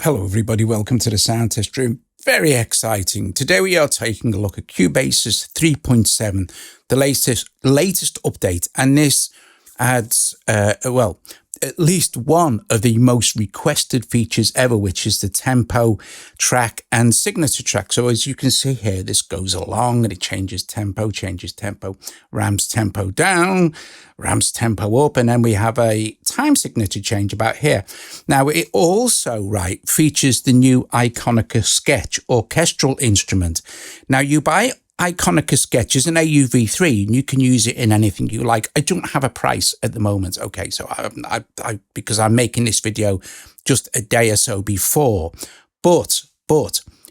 Hello everybody, welcome to the Sound Test Room. Very exciting. Today we are taking a look at Cubasis 3.7, the latest update, and this adds, at least one of the most requested features ever, which is the tempo track and signature track. So as you can see here, this goes along and it changes tempo, ramps tempo down, ramps tempo up, and then we have a time signature change about here. Now it also, features the new Iconica Sketch orchestral instrument. Now you buy Iconica Sketch is an AUV3 and you can use it in anything you like. I don't have a price at the moment. Okay, so I because I'm making this video just a day or so before, but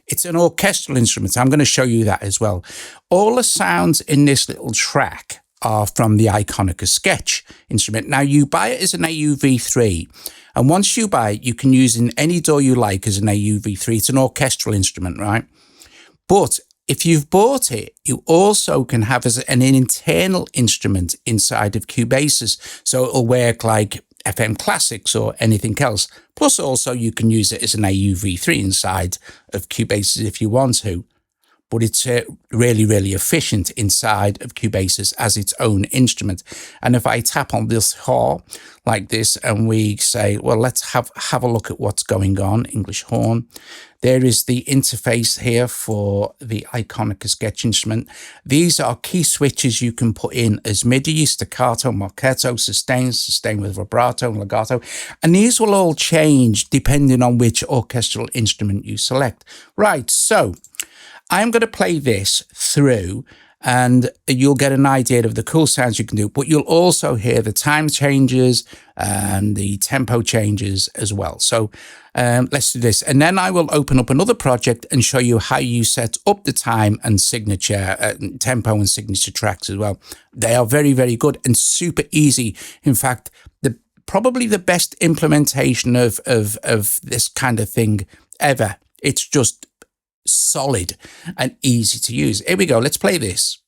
it's an orchestral instrument. I'm going to show you that as well. All the sounds in this little track are from the Iconica Sketch instrument. Now you buy it as an AUV3, and once you buy it, you can use it in any DAW you like as an AUV3. It's an orchestral instrument, right? But if you've bought it, you also can have as an internal instrument inside of Cubasis. So it'll work like FM Classics or anything else. Plus also you can use it as an AUV3 inside of Cubasis if you want to. But it's really, really efficient inside of Cubasis as its own instrument. And if I tap on this horn like this and we say, well, let's have a look at what's going on, English horn. There is the interface here for the Iconica Sketch instrument. These are key switches you can put in as MIDI, staccato, marcato, sustain with vibrato and legato. And these will all change depending on which orchestral instrument you select. Right, so I'm going to play this through and you'll get an idea of the cool sounds you can do, but you'll also hear the time changes and the tempo changes as well. So let's do this. And then I will open up another project and show you how you set up the time and signature, tempo and signature tracks as well. They are very, very good and super easy. In fact, probably the best implementation of this kind of thing ever. It's just solid and easy to use. Here we go. Let's play this.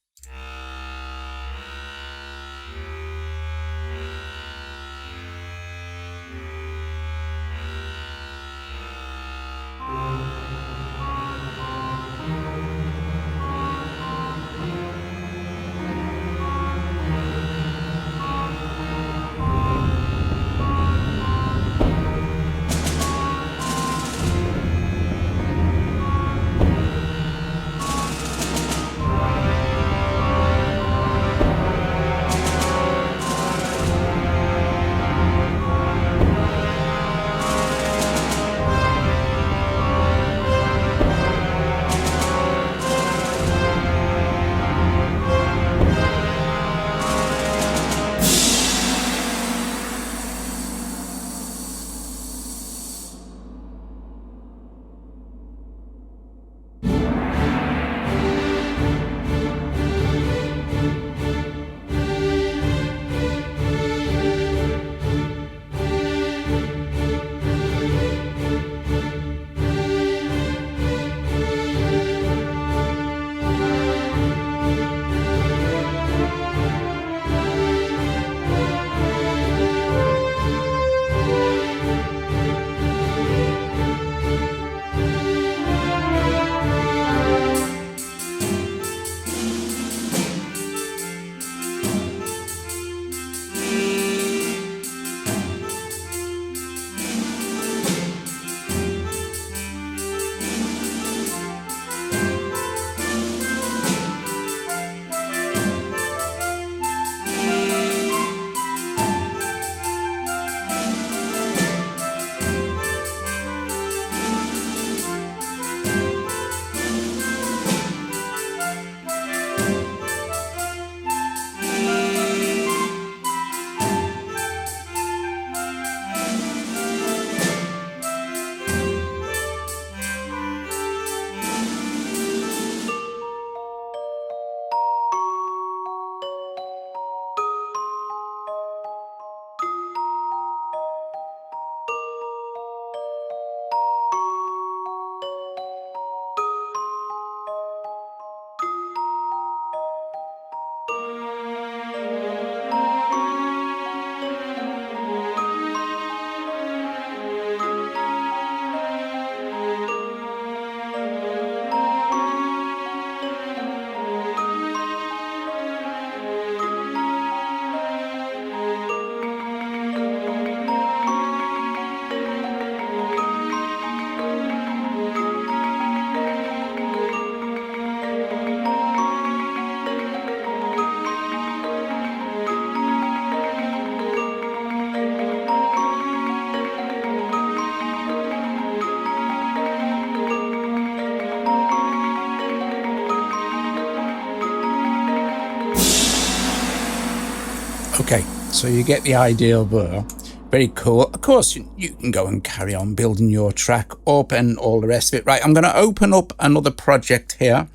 So you get the idea there. Very cool. Of course, you can go and carry on building your track up and all the rest of it. Right, I'm going to open up another project here.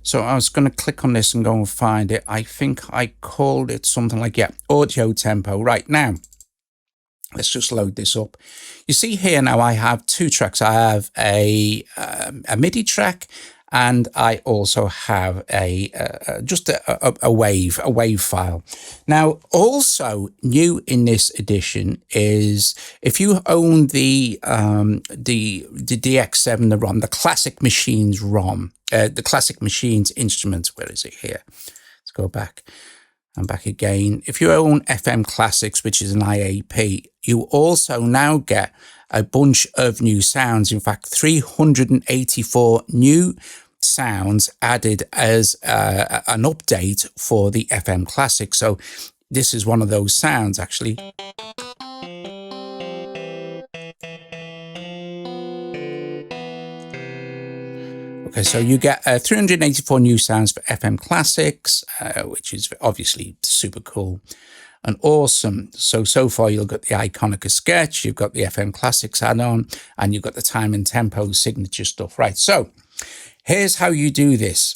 So I was going to click on this and go and find it. I think I called it something like, yeah, audio tempo. Right, now, let's just load this up. You see here now I have two tracks. I have a MIDI track, and I also have just a wave file. Now, also new in this edition is if you own the DX7, the ROM, the Classic Machines ROM, the Classic Machines instrument. Where is it here? Let's go back. And back again. If you own FM Classics, which is an IAP, you also now get a bunch of new sounds. In fact, 384 new sounds added as an update for the FM Classic. So this is one of those sounds, actually. Okay, so you get 384 new sounds for FM Classics, which is obviously super cool and awesome. So far you've got the Iconica Sketch, you've got the FM Classics add-on, and you've got the time and tempo signature stuff. Right, so here's how you do this.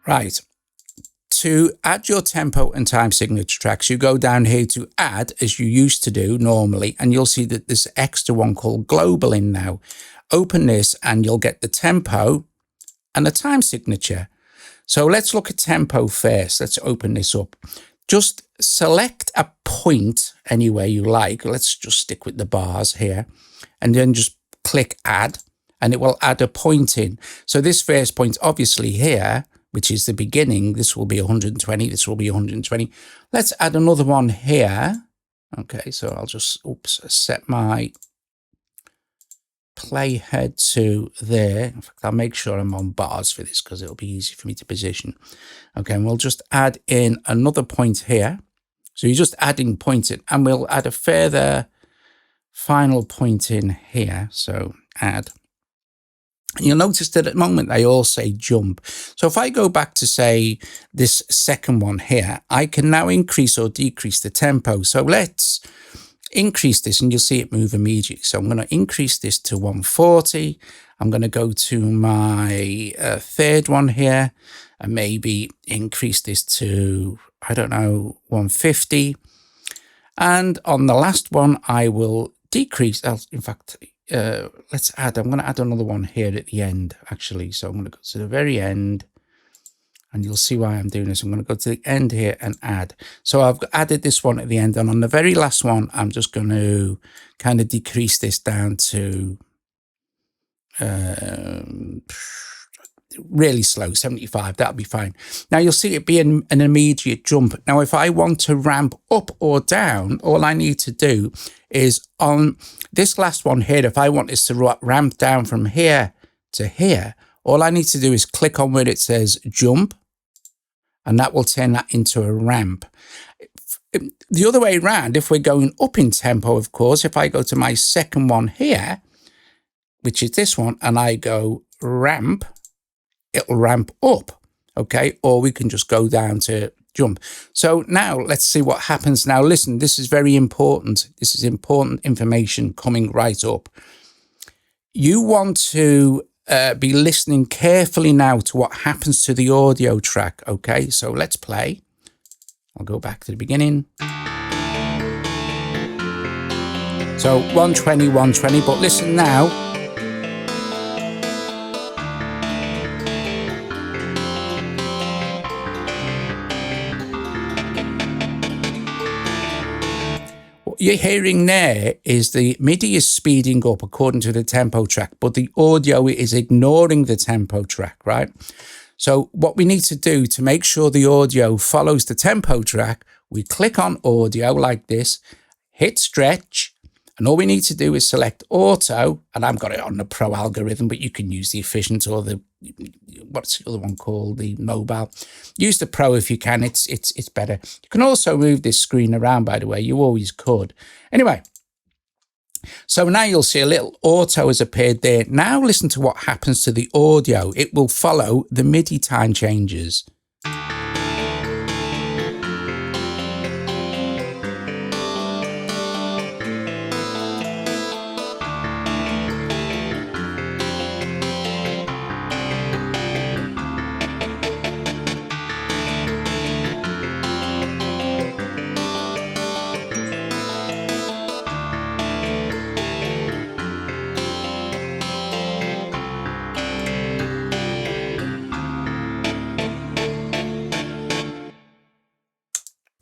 Right. To add your tempo and time signature tracks, you go down here to add, as you used to do normally, and you'll see that there's extra one called global in now. Open this and you'll get the tempo and the time signature. So let's look at tempo first. Let's open this up. Just select a point anywhere you like. Let's just stick with the bars here, and then just click add, and it will add a point in. So this first point, obviously here, which is the beginning, this will be 120, this will be 120. Let's add another one here. Okay, so I'll just, set my playhead to there. In fact, I'll make sure I'm on bars for this because it'll be easy for me to position. Okay, and we'll just add in another point here. So you're just adding points in, and we'll add a further final point in here. So add. You'll notice that at the moment they all say jump. So if I go back to, say, this second one here, I can now increase or decrease the tempo. So let's increase this, and you'll see it move immediately. So I'm going to increase this to 140. I'm going to go to my third one here and maybe increase this to, I don't know, 150. And on the last one, I will decrease. In fact, let's add, I'm going to add another one here at the end, actually. So I'm going to go to the very end, and you'll see why I'm doing this. I'm going to go to the end here and add. So I've added this one at the end, and on the very last one, I'm just going to kind of decrease this down to really slow, 75. That'll be fine. Now you'll see it being an immediate jump. Now, if I want to ramp up or down, all I need to do is on this last one here, if I want this to ramp down from here to here, all I need to do is click on where it says jump, and that will turn that into a ramp. The other way around, if we're going up in tempo, of course, if I go to my second one here, which is this one, and I go ramp, it'll ramp up, okay? Or we can just go down to jump. So now let's see what happens. Now listen, this is very important. This is important information coming right up. You want to be listening carefully now to what happens to the audio track, okay? So let's play. I'll go back to the beginning. So 120, 120, but listen now. What you're hearing there is the MIDI is speeding up according to the tempo track, but the audio is ignoring the tempo track, right? So what we need to do to make sure the audio follows the tempo track, we click on audio like this, hit stretch, and all we need to do is select auto, and I've got it on the pro algorithm, but you can use the efficient or the, what's the other one called, the mobile. Use the pro if you can, it's better. You can also move this screen around, by the way, you always could. Anyway, So now you'll see a little auto has appeared there. Now listen to what happens to the audio. It will follow the MIDI time changes.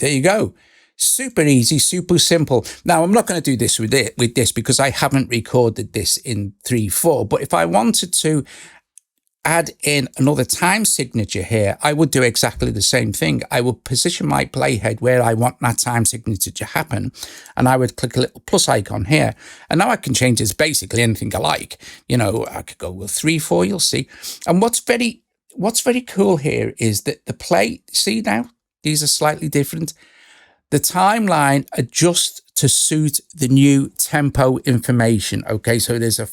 There you go. Super easy, super simple. Now, I'm not going to do this with this because I haven't recorded this in 3/4. But if I wanted to add in another time signature here, I would do exactly the same thing. I would position my playhead where I want that time signature to happen, and I would click a little plus icon here. And now I can change this basically anything I like. You know, I could go with 3/4, you'll see. And what's very cool here is that the play, see now, these are slightly different. The timeline adjusts to suit the new tempo information. Okay, so there's a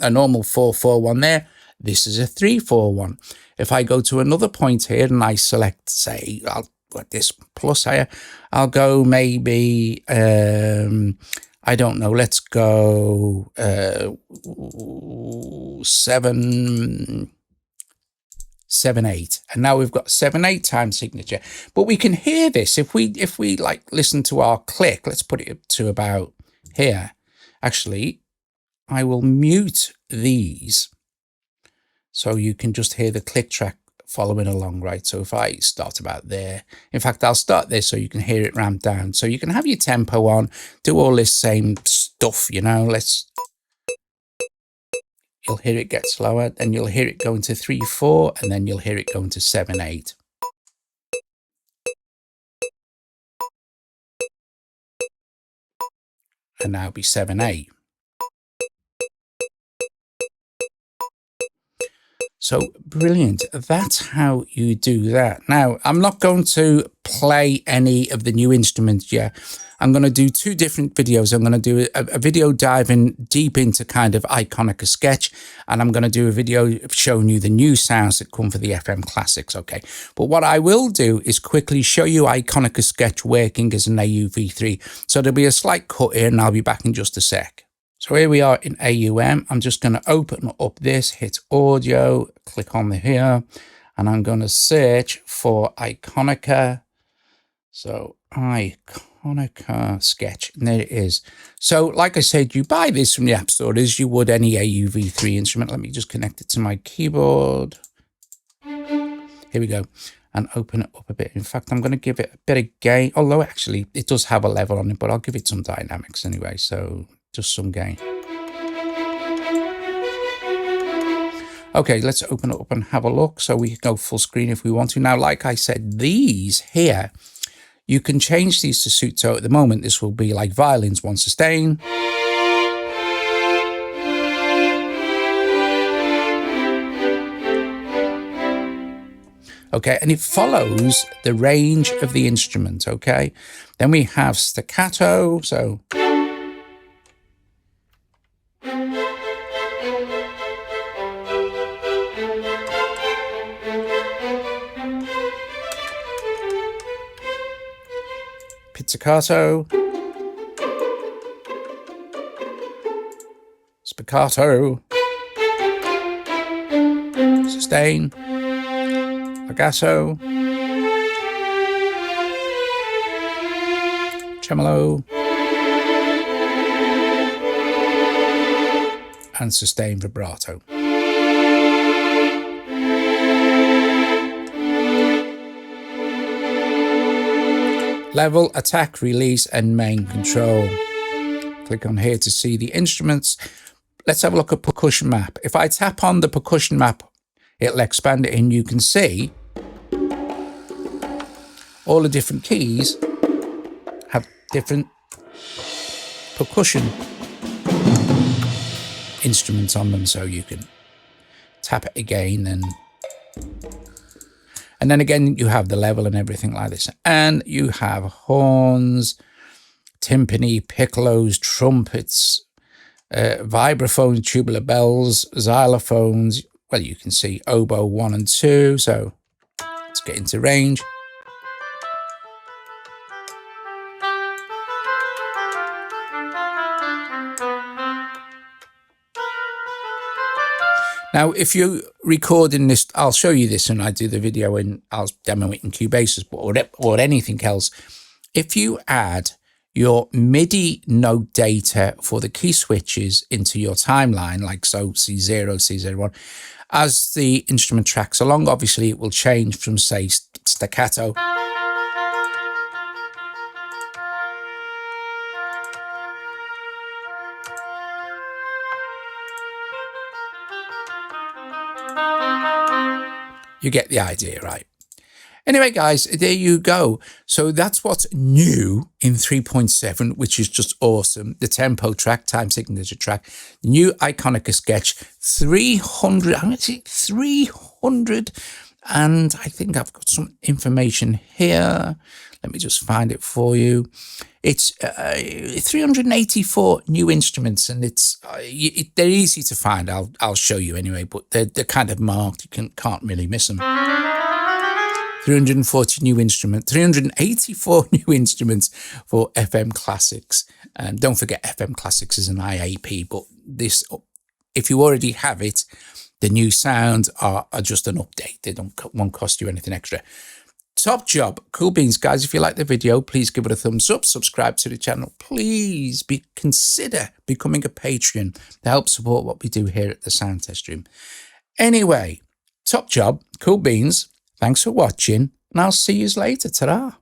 normal 4/4 there. This is a 3/4. If I go to another point here and I select, say, I'll put this plus here, I'll go maybe, I don't know, let's go 7/8, and now we've got 7/8 time signature. But we can hear this if we like listen to our click. Let's put it up to about here. Actually, I will mute these so you can just hear the click track following along, right? So if I start about there, in fact, I'll start this so you can hear it ramp down. So you can have your tempo on, do all this same stuff, you know. You'll hear it get slower, then you'll hear it go into 3/4, and then you'll hear it go into 7/8. And now it'll be 7/8. So brilliant. That's how you do that. Now, I'm not going to play any of the new instruments yet. I'm going to do two different videos. I'm going to do a video diving deep into kind of Iconica Sketch, and I'm going to do a video showing you the new sounds that come for the FM Classics, okay? But what I will do is quickly show you Iconica Sketch working as an AUV3. So there'll be a slight cut here, and I'll be back in just a sec. So here we are in AUM. I'm just going to open up this, hit audio, click on the here, and I'm going to search for Iconica. So Iconica Sketch, and there it is. So like I said, you buy this from the App Store as you would any AUV3 instrument. Let me just connect it to my keyboard. Here we go. And open it up a bit. In fact, I'm going to give it a bit of gain, although actually it does have a level on it, but I'll give it some dynamics anyway. So just some gain. Okay, let's open it up and have a look. So we can go full screen if we want to. Now, like I said, these here, you can change these to suit. So at the moment, this will be like violins, one sustain. Okay, and it follows the range of the instrument, okay? Then we have staccato, so... pizzicato, spiccato, sustain, legato, tremolo, and sustain vibrato. Level, attack, release, and main control. Click on here to see the instruments. Let's have a look at percussion map. If I tap on the percussion map, it'll expand it and you can see all the different keys have different percussion instruments on them. So you can tap it again and then again, you have the level and everything like this. And you have horns, timpani, piccolos, trumpets, vibraphones, tubular bells, xylophones. Well, you can see oboe 1 and 2. So let's get into range. Now, if you're recording this, I'll show you this when I do the video and I'll demo it in Cubasis, or anything else. If you add your MIDI note data for the key switches into your timeline, like so, C0, C01, as the instrument tracks along, obviously it will change from, say, staccato You get the idea, right? Anyway, guys, there you go. So that's what's new in 3.7, which is just awesome. The tempo track, time signature track, new Iconica Sketch, 300, I'm going to say 300, and I think I've got some information here. Let me just find it for you. It's 384 new instruments, and they're easy to find. I'll show you anyway, but they're kind of marked. You can't really miss them. 340 new instruments, 384 new instruments for FM Classics. Don't forget, FM Classics is an IAP, but this, if you already have it, the new sounds are just an update. They won't cost you anything extra. Top job. Cool beans, guys. If you like the video, please give it a thumbs up, subscribe to the channel. Please consider becoming a Patreon to help support what we do here at the Sound Test Room. Anyway, top job. Cool beans. Thanks for watching, and I'll see you later. Ta-ra.